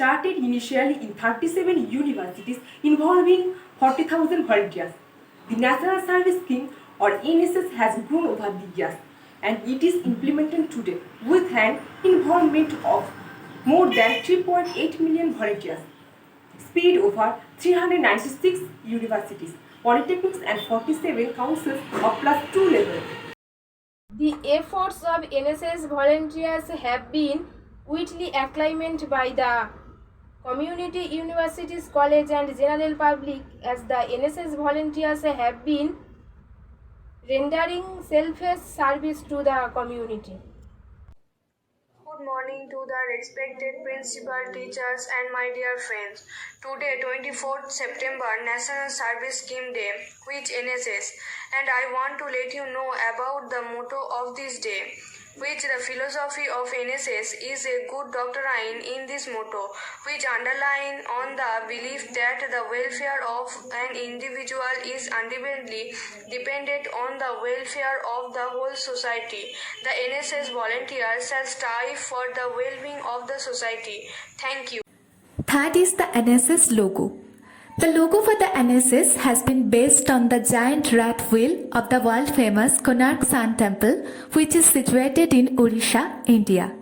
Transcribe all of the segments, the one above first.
started initially in 37 universities involving 40,000 volunteers. The National Service Scheme or NSS has grown over the years and it is implemented today with an involvement of more than 3.8 million volunteers, spread over 396 universities, polytechnics and 47 councils of +2 level. The efforts of NSS volunteers have been widely acclaimed by the community, universities, college and general public, as the NSS volunteers have been rendering selfless service to the community. Good morning to the respected principal, teachers and my dear friends. Today 24th September National Service Scheme Day, which NSS, and I want to let you know about the motto of this day, which the philosophy of NSS is a good doctrine in this motto, which underline on the belief that the welfare of an individual is ultimately dependent on the welfare of the whole society. The NSS volunteers shall strive for the well-being of the society. Thank you. That is the NSS logo. The logo for the NSS has been based on the giant rat wheel of the world-famous Konark Sun Temple, which is situated in Odisha, India.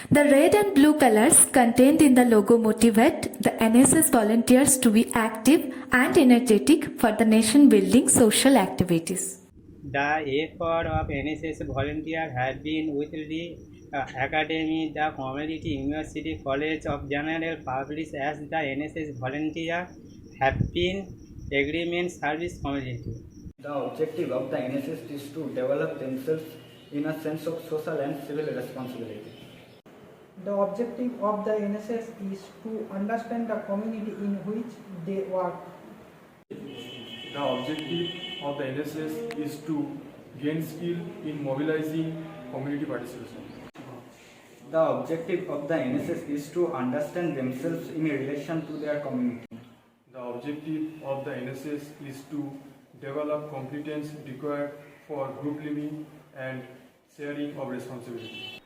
The red and blue colors contained in the logo motivate the NSS volunteers to be active and energetic for the nation-building social activities. The effort of NSS volunteers has been with the Academy, the Community University College of General Public as the NSS volunteer have been agreement service community. The objective of the NSS is to develop themselves in a sense of social and civil responsibility. The objective of the NSS is to understand the community in which they work. The objective of the NSS is to gain skill in mobilizing community participation. The objective of the NSS is to understand themselves in relation to their community. The objective of the NSS is to develop competence required for group living and sharing of responsibility.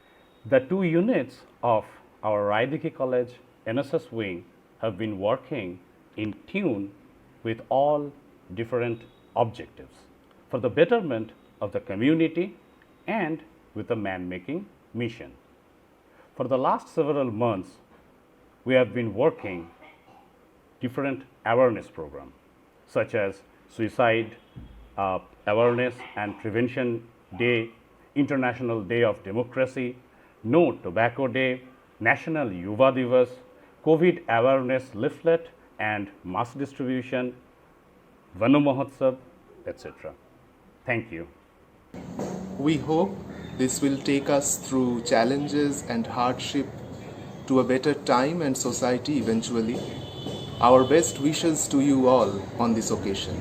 The two units of our Raidiki College NSS wing have been working in tune with all different objectives for the betterment of the community and with a man-making mission. For the last several months, we have been working different awareness programs such as Suicide Awareness and Prevention Day, International Day of Democracy, No Tobacco Day, National Yuva Divas, COVID Awareness Leaflet and Mass Distribution, Vanu Mahotsav, etc. Thank you. We hope this will take us through challenges and hardship to a better time and society eventually. Our best wishes to you all on this occasion.